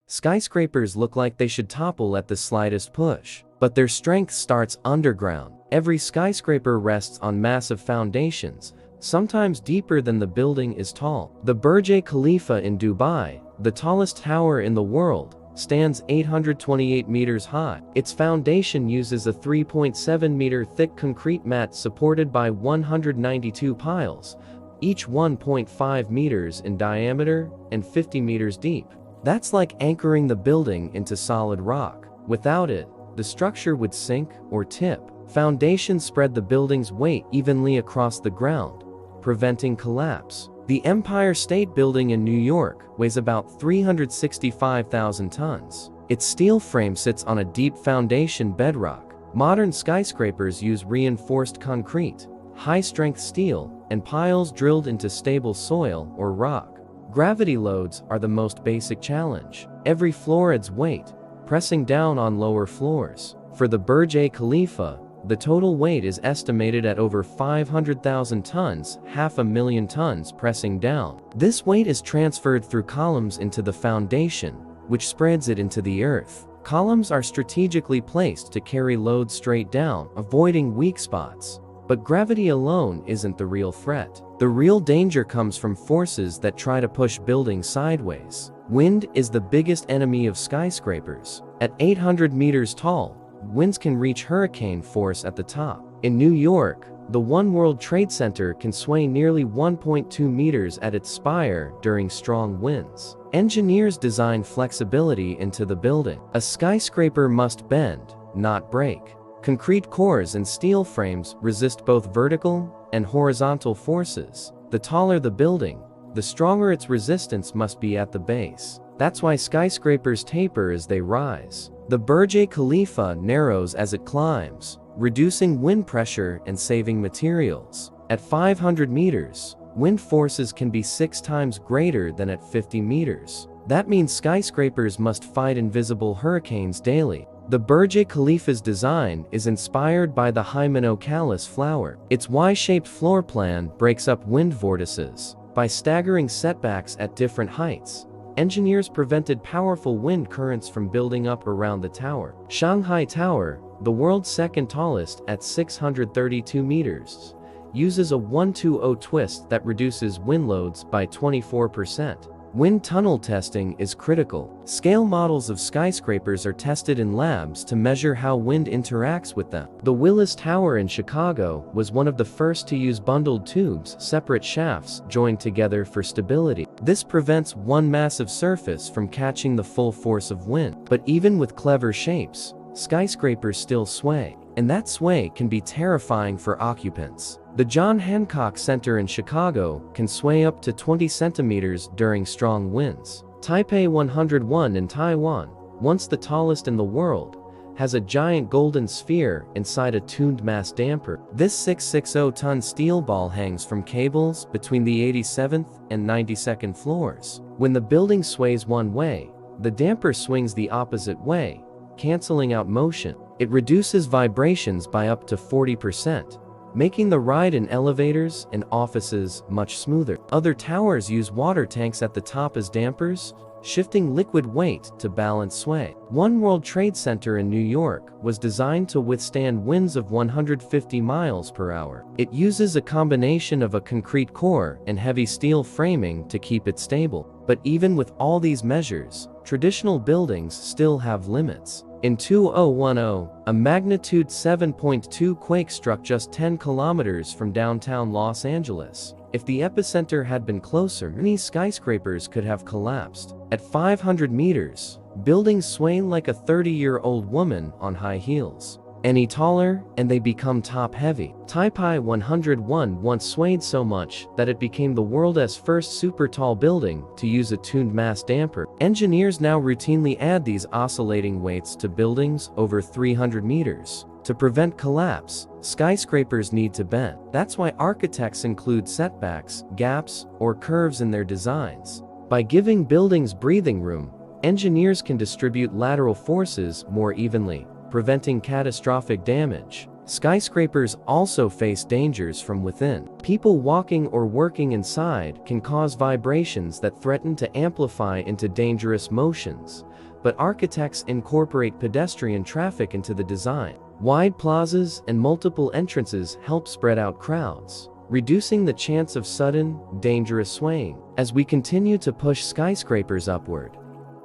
Skyscrapers look like they should topple at the slightest push, but their strength starts underground. Every skyscraper rests on massive foundations, sometimes deeper than the building is tall. The Burj Khalifa in Dubai, the tallest tower in the world, stands 828 meters high. Its foundation uses a 3.7-meter thick concrete mat supported by 192 piles, each 1.5 meters in diameter and 50 meters deep. That's like anchoring the building into solid rock. Without it, the structure would sink or tip. Foundations spread the building's weight evenly across the ground, preventing collapse. The Empire State Building in New York weighs about 365,000 tons. Its steel frame sits on a deep foundation bedrock. Modern skyscrapers use reinforced concrete, high-strength steel, and piles drilled into stable soil or rock. Gravity loads are the most basic challenge. Every floor adds weight, pressing down on lower floors. For the Burj Khalifa, the total weight is estimated at over 500,000 tons, 500,000 tons pressing down. This weight is transferred through columns into the foundation, which spreads it into the earth. Columns are strategically placed to carry load straight down, avoiding weak spots. But gravity alone isn't the real threat. The real danger comes from forces that try to push buildings sideways. Wind is the biggest enemy of skyscrapers. At 800 meters tall, winds can reach hurricane force at the top. In New York, the One World Trade Center can sway nearly 1.2 meters at its spire during strong winds. Engineers design flexibility into the building. A skyscraper must bend, not break. Concrete cores and steel frames resist both vertical and horizontal forces. The taller the building, the stronger its resistance must be at the base. That's why skyscrapers taper as they rise. The Burj Khalifa narrows as it climbs, reducing wind pressure and saving materials. At 500 meters, wind forces can be 6 times greater than at 50 meters. That means skyscrapers must fight invisible hurricanes daily. The Burj Khalifa's design is inspired by the Hymenocallis flower. Its Y-shaped floor plan breaks up wind vortices. By staggering setbacks at different heights, engineers prevented powerful wind currents from building up around the tower. Shanghai Tower, the world's second tallest at 632 meters, uses a 1-2-0 twist that reduces wind loads by 24%. Wind tunnel testing is critical. Scale models of skyscrapers are tested in labs to measure how wind interacts with them. The Willis Tower in Chicago was one of the first to use bundled tubes, separate shafts joined together for stability. This prevents one massive surface from catching the full force of wind. But even with clever shapes, skyscrapers still sway, and that sway can be terrifying for occupants. The John Hancock Center in Chicago can sway up to 20 centimeters during strong winds. Taipei 101 in Taiwan, once the tallest in the world, has a giant golden sphere inside a tuned mass damper. This 660-ton steel ball hangs from cables between the 87th and 92nd floors. When the building sways one way, the damper swings the opposite way, canceling out motion. It reduces vibrations by up to 40%. Making the ride in elevators and offices much smoother. Other towers use water tanks at the top as dampers, shifting liquid weight to balance sway. One World Trade Center in New York was designed to withstand winds of 150 miles per hour. It uses a combination of a concrete core and heavy steel framing to keep it stable. But even with all these measures, traditional buildings still have limits. In 2010, a magnitude 7.2 quake struck just 10 kilometers from downtown Los Angeles. If the epicenter had been closer, many skyscrapers could have collapsed. At 500 meters, buildings sway like a 30-year-old woman on high heels. Any taller, and they become top-heavy. Taipei 101 once swayed so much that it became the world's first super-tall building to use a tuned mass damper. Engineers now routinely add these oscillating weights to buildings over 300 meters. To prevent collapse, skyscrapers need to bend. That's why architects include setbacks, gaps, or curves in their designs. By giving buildings breathing room, engineers can distribute lateral forces more evenly, preventing catastrophic damage. Skyscrapers also face dangers from within. People walking or working inside can cause vibrations that threaten to amplify into dangerous motions, but architects incorporate pedestrian traffic into the design. Wide plazas and multiple entrances help spread out crowds, reducing the chance of sudden, dangerous swaying. As we continue to push skyscrapers upward,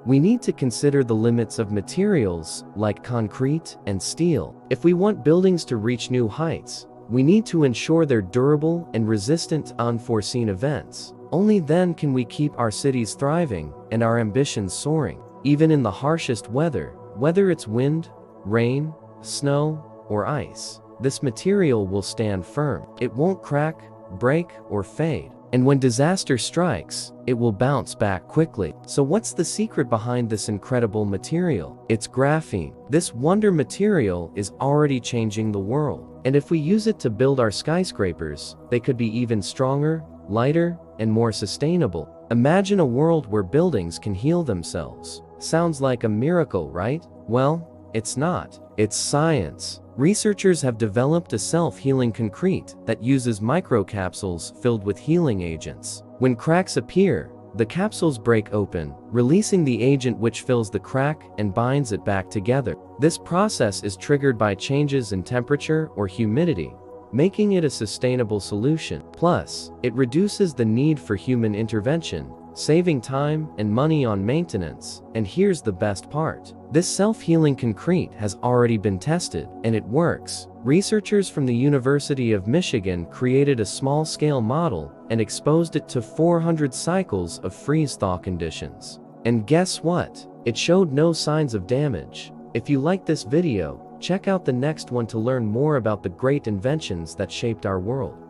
we need to consider the limits of materials like concrete and steel. If we want buildings to reach new heights, we need to ensure they're durable and resistant to unforeseen events. Only then can we keep our cities thriving and our ambitions soaring. Even in the harshest weather, whether it's wind, rain, snow, or ice, this material will stand firm. It won't crack, break, or fade. And when disaster strikes, it will bounce back quickly. So what's the secret behind this incredible material? It's graphene. This wonder material is already changing the world. And if we use it to build our skyscrapers, they could be even stronger, lighter, and more sustainable. Imagine a world where buildings can heal themselves. Sounds like a miracle, right? Well, it's not. It's science. Researchers have developed a self-healing concrete that uses microcapsules filled with healing agents. When cracks appear, the capsules break open, releasing the agent which fills the crack and binds it back together. This process is triggered by changes in temperature or humidity, making it a sustainable solution. Plus, it reduces the need for human intervention, saving time and money on maintenance. And here's the best part. This self-healing concrete has already been tested, and it works. Researchers from the University of Michigan created a small-scale model and exposed it to 400 cycles of freeze-thaw conditions. And guess what? It showed no signs of damage. If you like this video, check out the next one to learn more about the great inventions that shaped our world.